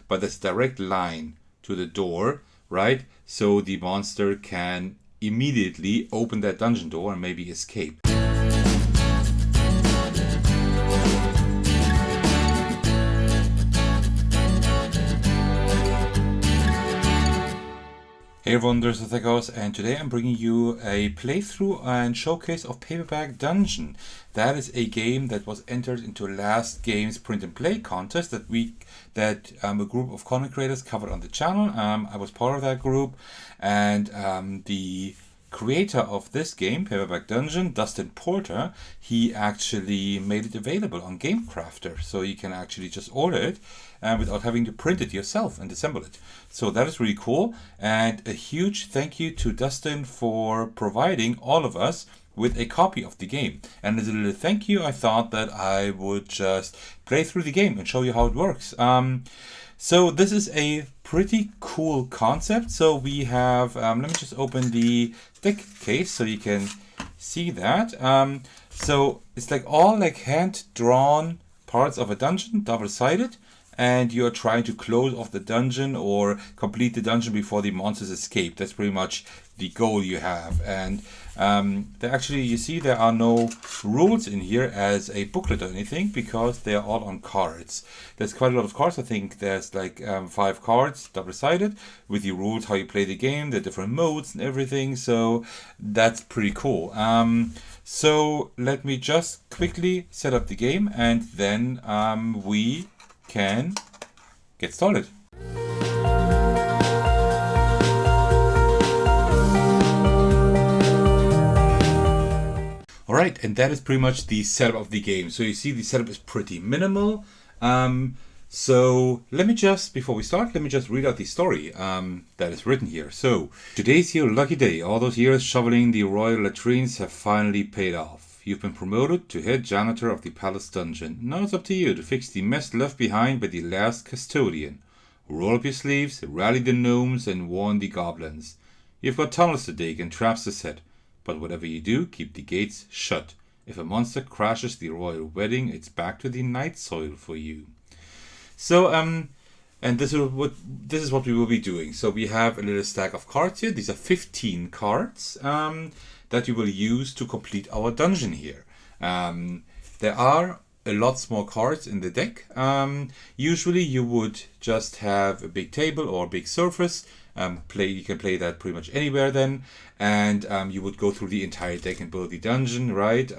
but there's a direct line to the door, right? So the monster can immediately open that dungeon door and maybe escape. Hey everyone, there's Athekos, and today I'm bringing you a playthrough and showcase of Paperbag Dungeon. That is a game that was entered into last game's print and play contest that a group of content creators covered on the channel. I was part of that group, and the creator of this game, Paperbag Dungeon, Dustin Porta, he actually made it available on Game Crafter, so you can actually just order it without having to print it yourself and assemble it. So that is really cool, and a huge thank you to Dustin for providing all of us with a copy of the game. And as a little thank you, I thought that I would just play through the game and show you how it works. So this is a pretty cool concept. So we have, let me just open the deck case so you can see that. So it's like all like hand-drawn parts of a dungeon, double-sided, and you're trying to close off the dungeon or complete the dungeon before the monsters escape. That's pretty much the goal you have. And you see there are no rules in here as a booklet or anything because they are all on cards. There's quite a lot of cards. I think there's like 5 cards, double-sided, with the rules, how you play the game, the different modes and everything. So that's pretty cool. So let me just quickly set up the game, and then we can get started. Alright, and that is pretty much the setup of the game. So you see the setup is pretty minimal. So let me just, before we start, let me just read out the story that is written here. So, today's your lucky day. All those years shoveling the royal latrines have finally paid off. You've been promoted to head janitor of the palace dungeon. Now it's up to you to fix the mess left behind by the last custodian. Roll up your sleeves, rally the gnomes, and warn the goblins. You've got tunnels to dig and traps to set. But whatever you do, keep the gates shut. If a monster crashes the royal wedding, it's back to the night soil for you. So, and this is what we will be doing. So we have a little stack of cards here. These are 15 cards that we will use to complete our dungeon here. There are a lot more cards in the deck. Usually you would just have a big table or a big surface. You can play that pretty much anywhere then, and you would go through the entire deck and build the dungeon, right?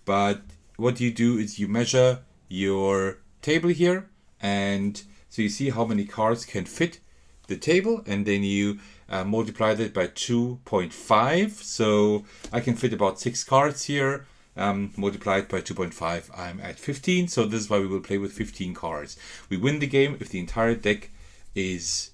But what you do is you measure your table here, and so you see how many cards can fit the table, and then you multiply that by 2.5. So I can fit about 6 cards here. Multiplied by 2.5, I'm at 15. So this is why we will play with 15 cards. We win the game if the entire deck is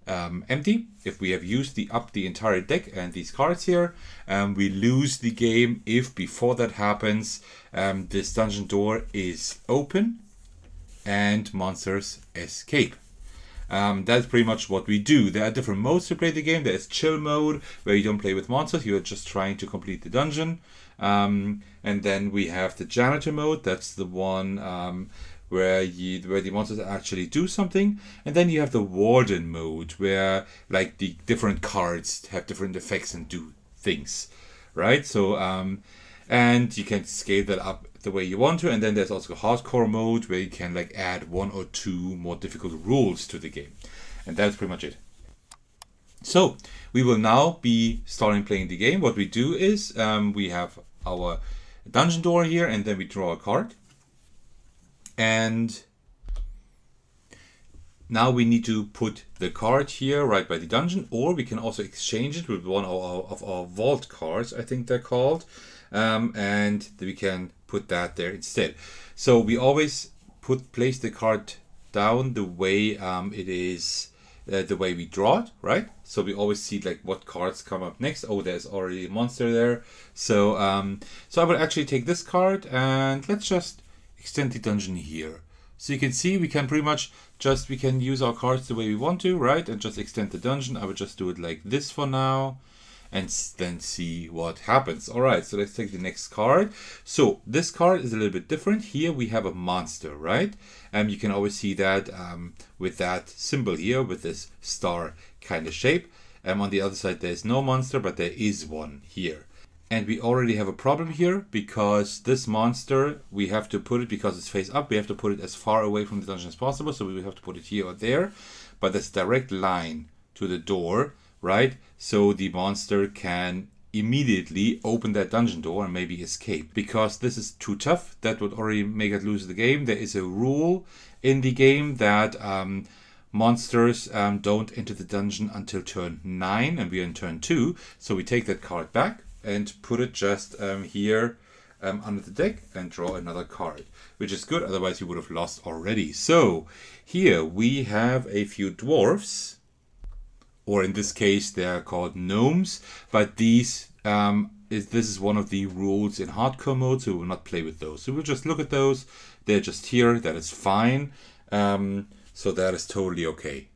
empty. If we have used up the entire deck and these cards here, we lose the game if before that happens this dungeon door is open and monsters escape. That's pretty much what we do. There are different modes to play the game. There is chill mode, where you don't play with monsters, you're just trying to complete the dungeon. And then we have the janitor mode. That's the one where the monsters actually do something. And then you have the warden mode, where like the different cards have different effects and do things, right? So and you can scale that up the way you want to. And then there's also hardcore mode, where you can like add 1 or 2 more difficult rules to the game. And that's pretty much it. So we will now be starting playing the game. What we do is we have our dungeon door here, and then we draw a card. And now we need to put the card here right by the dungeon, or we can also exchange it with one of our vault cards, I think they're called. And we can put that there instead. So we always place the card down the way it is, the way we draw it, right? So we always see like what cards come up next. Oh, there's already a monster there. So so I will actually take this card, and let's just extend the dungeon here. So you can see we can pretty much we can use our cards the way we want to, right? And just extend the dungeon. I would just do it like this for now. and then see what happens. All right, so let's take the next card. So this card is a little bit different. Here we have a monster, right? And you can always see that with that symbol here, with this star kind of shape. On the other side, there's no monster, but there is one here. And we already have a problem here, because this monster, we have to put it, because it's face up, we have to put it as far away from the dungeon as possible. So we will have to put it here or there. But there's a direct line to the door, right? So the monster can immediately open that dungeon door and maybe escape. Because this is too tough, that would already make it lose the game. There is a rule in the game that monsters don't enter the dungeon until turn 9, and we are in turn 2. So we take that card back and put it just here under the deck and draw another card, which is good, otherwise you would have lost already. So here we have a few dwarfs, or in this case they are called gnomes, but these this is one of the rules in hardcore mode, so we will not play with those. So we'll just look at those. They're just here, that is fine. So that is totally okay.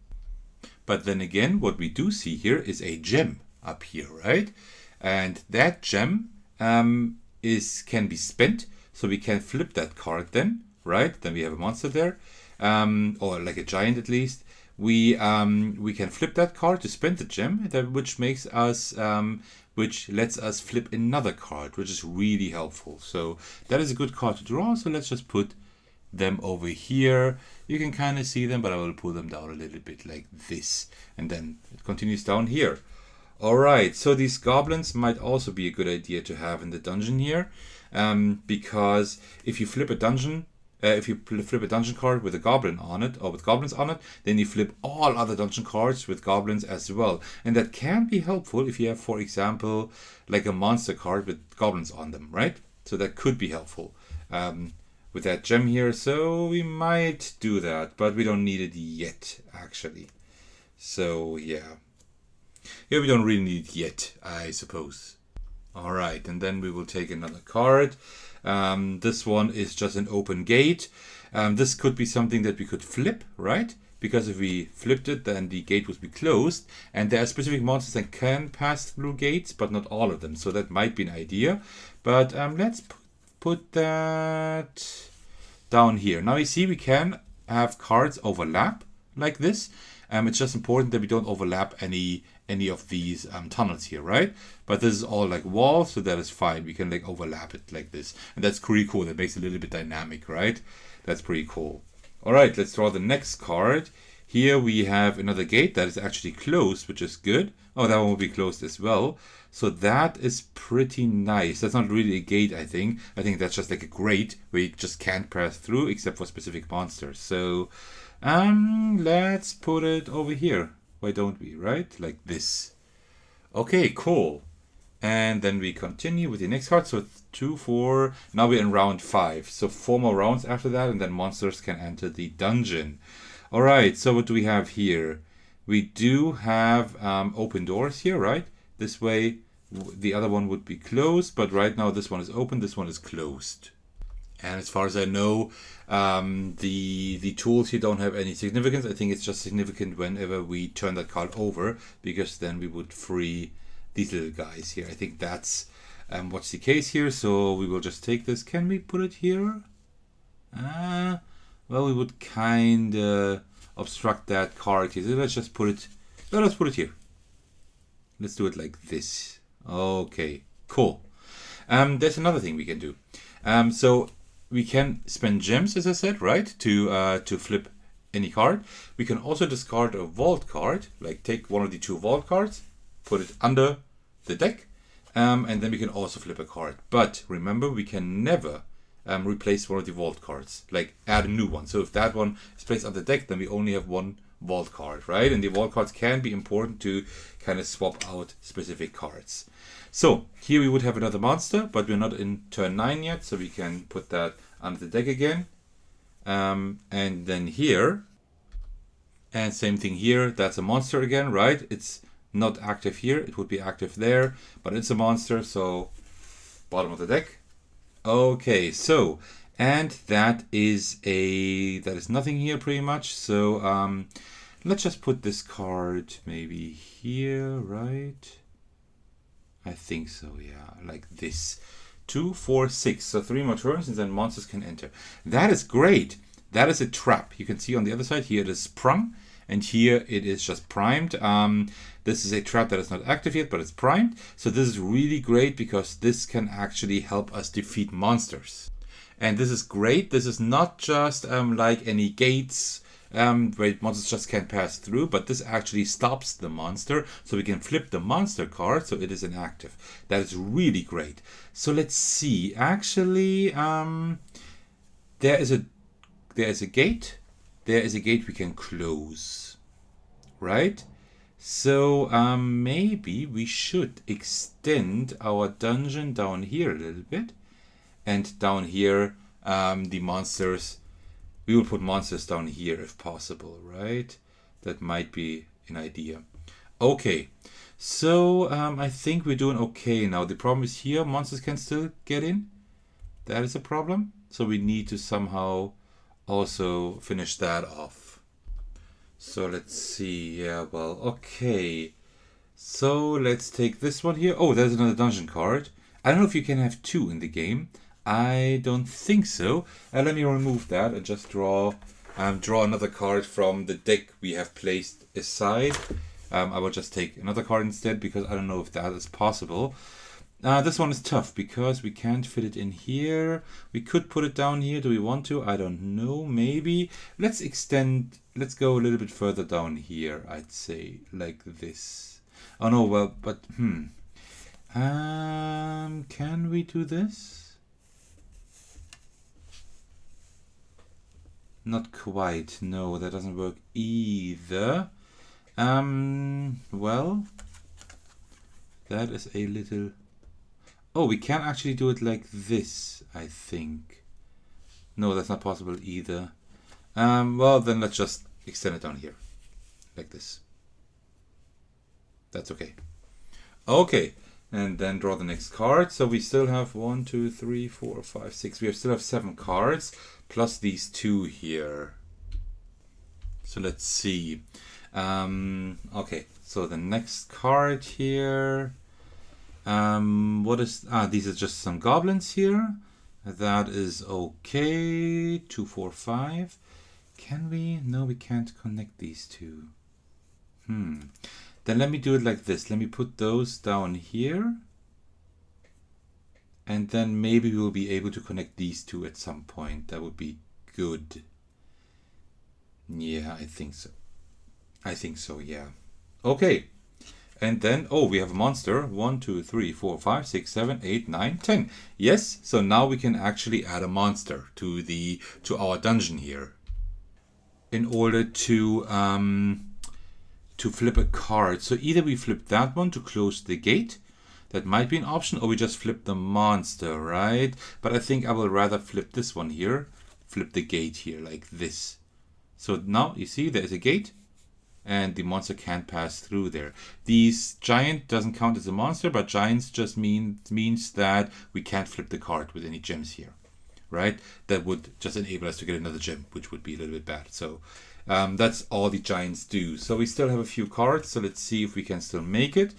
But then again, what we do see here is a gem up here, right? And that gem can be spent, so we can flip that card then, right? Then we have a monster there, or like a giant at least. We can flip that card to spend the gem, which makes us, which lets us flip another card, which is really helpful. So that is a good card to draw. So let's just put them over here. You can kind of see them, but I will pull them down a little bit like this, and then it continues down here. Alright, so these goblins might also be a good idea to have in the dungeon here, because if you flip a dungeon, flip a dungeon card with a goblin on it, or with goblins on it, then you flip all other dungeon cards with goblins as well. And that can be helpful if you have, for example, like a monster card with goblins on them, right? So that could be helpful with that gem here. So we might do that, but we don't need it yet, actually. So yeah. Yeah, we don't really need it yet, I suppose. Alright, and then we will take another card. This one is just an open gate. This could be something that we could flip, right? Because if we flipped it, then the gate would be closed. And there are specific monsters that can pass through gates, but not all of them. So that might be an idea. But let's put that down here. Now you see we can have cards overlap like this. It's just important that we don't overlap any of these tunnels here, right? But this is all like walls, so that is fine. We can like overlap it like this, and that's pretty cool. That makes it a little bit dynamic, right? That's pretty cool. All right, let's draw the next card. Here we have another gate that is actually closed, which is good. Oh, that one will be closed as well. So that is pretty nice. That's not really a gate, I think. I think that's just like a grate where you just can't pass through except for specific monsters. So let's put it over here. Why don't we, right? Like this. Okay, cool. And then we continue with the next card. So 2, 4. Now we're in round 5. So 4 more rounds after that, and then monsters can enter the dungeon. All right, so what do we have here? We do have open doors here, right? This way, the other one would be closed, but right now this one is open, this one is closed. And as far as I know, the tools here don't have any significance. I think it's just significant whenever we turn that card over, because then we would free these little guys here. I think that's what's the case here. So we will just take this. Can we put it here? Well, we would kind of obstruct that card here. So let's just put it. Well, let's put it here. Let's do it like this. Okay, cool. There's another thing we can do. So we can spend gems, as I said, right, to flip any card. We can also discard a vault card, like take one of the 2 vault cards, put it under the deck, and then we can also flip a card. But remember, we can never replace one of the vault cards, like add a new one. So if that one is placed on the deck, then we only have one vault card, right? And the vault cards can be important to kind of swap out specific cards. So here we would have another monster, but we're not in turn 9 yet, so we can put that under the deck again. And then here, and same thing here, that's a monster again, right? It's not active here, it would be active there, but it's a monster, so bottom of the deck. Okay, so, and that is nothing here pretty much. So let's just put this card maybe here, right? I think so, yeah. Like this. 2, 4, 6. So 3 more turns and then monsters can enter. That is great. That is a trap. You can see on the other side here it is sprung. And here it is just primed. This is a trap that is not active yet, but it's primed. So this is really great because this can actually help us defeat monsters. And this is great. This is not just like any gates where monsters just can't pass through, but this actually stops the monster. So we can flip the monster card so it is inactive. That is really great. So let's see. Actually, there is a gate. There is a gate we can close, right? So maybe we should extend our dungeon down here a little bit. And down here, the monsters, we will put monsters down here if possible, right? That might be an idea. Okay, so I think we're doing okay now. The problem is here, monsters can still get in. That is a problem. So we need to somehow also finish that off. So let's see. Yeah, well, okay. So let's take this one here. Oh, there's another dungeon card. I don't know if you can have 2 in the game. I don't think so. Let me remove that and just draw another card from the deck we have placed aside. I will just take another card instead because I don't know if that is possible. This one is tough because we can't fit it in here. We could put it down here. Do we want to? I don't know. Maybe. Let's go a little bit further down here, I'd say. Like this. Oh no, well, but, can we do this? Not quite. No, that doesn't work either. Well, that is a little... Oh, we can actually do it like this, I think. No, that's not possible either. Well, then let's just extend it down here. Like this. That's okay. Okay, and then draw the next card. So we still have 1, 2, 3, 4, 5, 6. We still have 7 cards, plus these 2 here. So let's see. Okay, so the next card here. What is... these are just some goblins here. That is okay. 2, 4, 5. Can we? No, we can't connect these 2. Then let me do it like this. Let me put those down here. And then maybe we'll be able to connect these 2 at some point. That would be good. Yeah, I think so. I think so, yeah. Okay. And then, oh, we have a monster. 1, 2, 3, 4, 5, 6, 7, 8, 9, 10. Yes, so now we can actually add a monster to our dungeon here. In order to flip a card. So either we flip that one to close the gate. That might be an option. Or we just flip the monster, right? But I think I will rather flip this one here. Flip the gate here like this. So now you see there's a gate. And the monster can't pass through there. These giant doesn't count as a monster, but giants just means that we can't flip the card with any gems here, right? That would just enable us to get another gem, which would be a little bit bad. So that's all the giants do. So we still have a few cards. So let's see if we can still make it.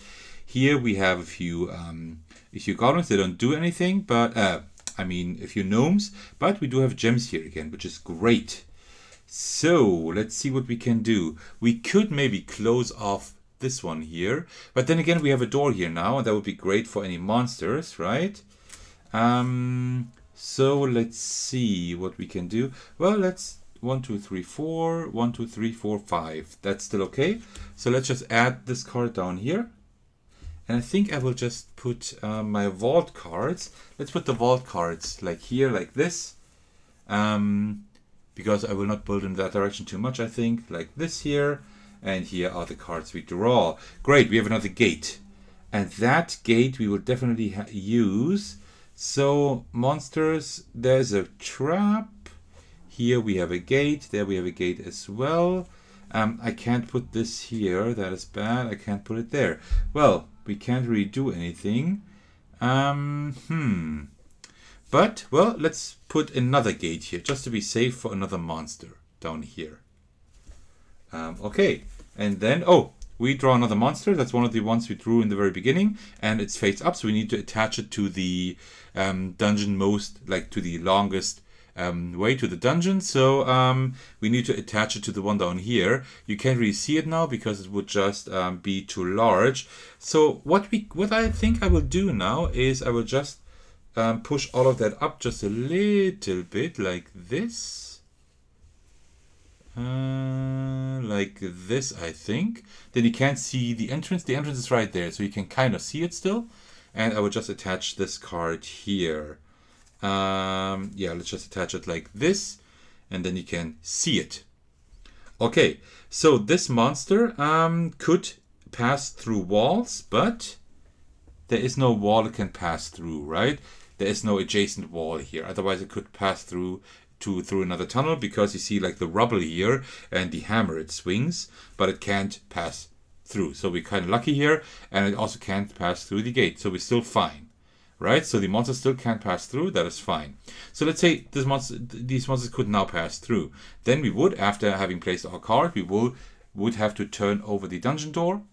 Here we have a few goblins. They don't do anything, but a few gnomes. But we do have gems here again, which is great. So let's see what we can do. We could maybe close off this one here, but then again we have a door here now, and that would be great for any monsters, right? So let's see what we can do. Well, let's 1, 2, 3, 4, 1, 2, 3, 4, 5. That's still okay. So let's just add this card down here, and I think I will just put my vault cards. Let's put the vault cards like here, like this. Because I will not build in that direction too much, I think. Like this here. And here are the cards we draw. Great, we have another gate. And that gate we will definitely use. So, monsters, there's a trap. Here we have a gate. There we have a gate as well. I can't put this here. That is bad. I can't put it there. Well, we can't really do anything. But, well, let's put another gate here, just to be safe for another monster down here. Okay, and then, oh, we draw another monster. That's one of the ones we drew in the very beginning, and it's face up, so we need to attach it to the dungeon to the longest way to the dungeon. So we need to attach it to the one down here. You can't really see it now because it would just be too large. So what I think I will do now is I will just push all of that up just a little bit like this. Like this, I think. Then you can't see the entrance. The entrance is right there, so you can kind of see it still. And I will just attach this card here. Yeah, let's just attach it like this, and then you can see it. Okay, so this monster could pass through walls, but there is no wall it can pass through, right? There is no adjacent wall here. Otherwise, it could pass through another tunnel, because you see like the rubble here and the hammer, it swings, but it can't pass through. So we're kind of lucky here, and it also can't pass through the gate. So we're still fine, right? So the monster still can't pass through. That is fine. So let's say these monsters could now pass through. Then we would, after having placed our card, we would have to turn over the dungeon door,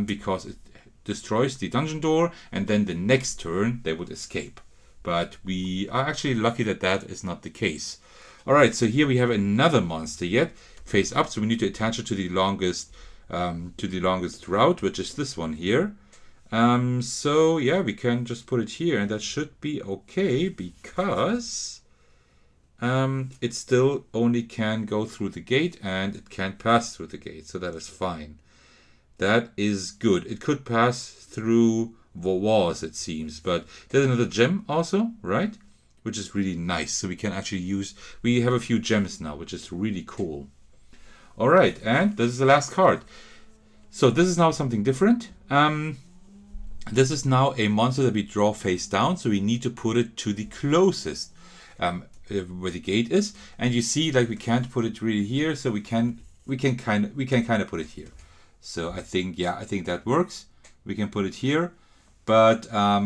because it destroys the dungeon door, and then the next turn they would escape. But we are actually lucky that that is not the case. All right, so here we have another monster yet, face up. So we need to attach it to the longest route, which is this one here. So yeah, we can just put it here, and that should be okay, because it still only can go through the gate, and it can't pass through the gate. So that is fine. That is good. It could pass through the walls, it seems, but there's another gem also, right? Which is really nice. So we can actually we have a few gems now, which is really cool. All right, and this is the last card. So this is now something different. This is now a monster that we draw face down, so we need to put it to the closest where the gate is. And you see, like, we can't put it really here, so we can kind of put it here. So I think that works. We can put it here. But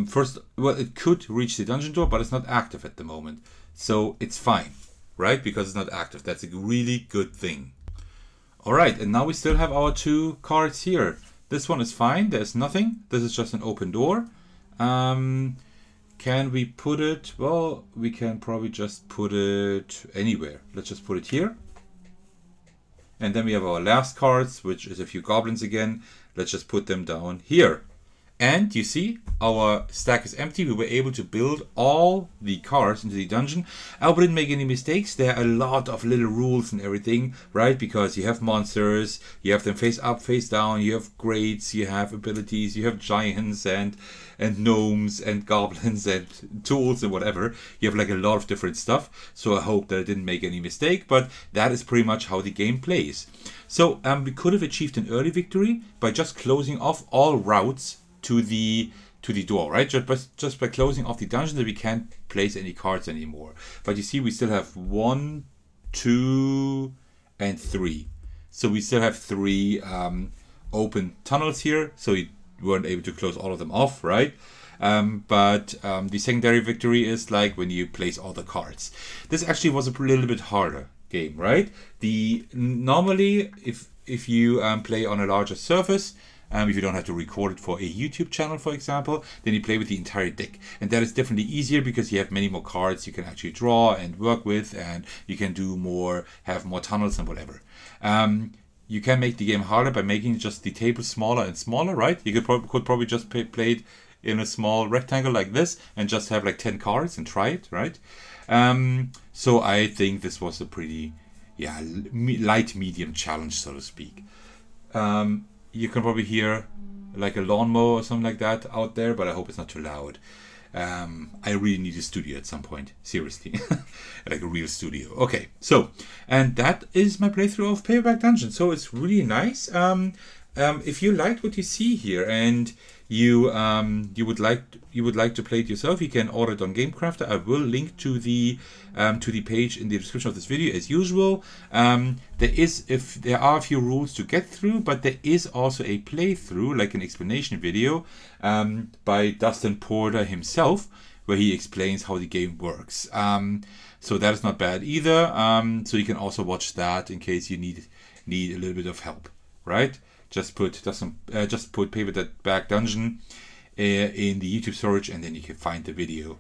first, well, it could reach the dungeon door, but it's not active at the moment. So it's fine, right? Because it's not active. That's a really good thing. All right, and now we still have our two cards here. This one is fine. There's nothing. This is just an open door. Can we put it? Well, we can probably just put it anywhere. Let's just put it here. And then we have our last cards, which is a few goblins again. Let's just put them down here. And you see, our stack is empty. We were able to build all the cards into the dungeon. I didn't make any mistakes. There are a lot of little rules and everything, right? Because you have monsters, you have them face up, face down, you have grades, you have abilities, you have giants and gnomes and goblins and tools and whatever. You have like a lot of different stuff. So I hope that I didn't make any mistake, but that is pretty much how the game plays. So we could have achieved an early victory by just closing off all routes to the door, right? Just by closing off the dungeon, that we can't place any cards anymore. But you see, we still have 1, 2, and 3. So we still have 3 open tunnels here. So we weren't able to close all of them off, right? But the secondary victory is like when you place all the cards. This actually was a little bit harder game, right? Normally, if you play on a larger surface, if you don't have to record it for a YouTube channel, for example, then you play with the entire deck. And that is definitely easier because you have many more cards you can actually draw and work with, and you can have more tunnels and whatever. You can make the game harder by making just the table smaller and smaller, right? You could probably just play it in a small rectangle like this and just have like 10 cards and try it, right? So I think this was a pretty light medium challenge, so to speak. You can probably hear like a lawnmower or something like that out there, but I hope it's not too loud. I really need a studio at some point, seriously. Like a real studio. Okay, so, and that is my playthrough of Paperbag Dungeon. So it's really nice. If you liked what you see here and you would like to play it yourself, you can order it on GameCrafter. I will link to the page in the description of this video as usual. There are a few rules to get through, but there is also a playthrough, like an explanation video by Dustin Porta himself, where he explains how the game works. So that is not bad either. So you can also watch that in case you need a little bit of help. right? Just put Paperbag Dungeon in the YouTube search, and then you can find the video.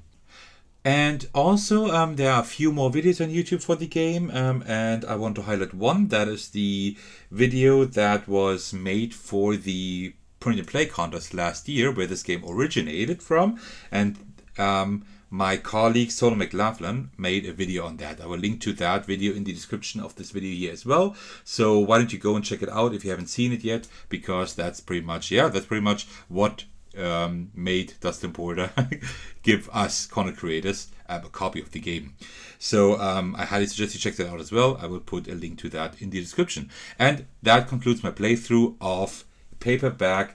And also, there are a few more videos on YouTube for the game, and I want to highlight one. That is the video that was made for the print and play contest last year, where this game originated from. And my colleague McLaughlin made a video on that. I will link to that video in the description of this video here as well. So why don't you go and check it out if you haven't seen it yet, because that's pretty much what made Dustin Porta give us content creators a copy of the game. So I highly suggest you check that out as well. I will put a link to that in the description. And that concludes my playthrough of Paperbag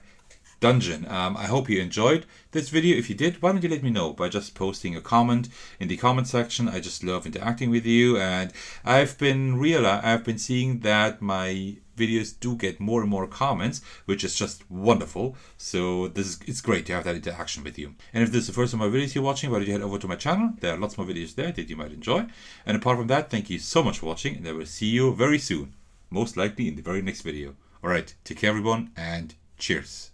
Dungeon. I hope you enjoyed this video. If you did, why don't you let me know by just posting a comment in the comment section. I just love interacting with you, and I've been seeing that my videos do get more and more comments, which is just wonderful. So it's great to have that interaction with you. And if this is the first of my videos you're watching, why don't you head over to my channel? There are lots more videos there that you might enjoy. And apart from that, thank you so much for watching, and I will see you very soon, most likely in the very next video. Alright, take care everyone, and cheers.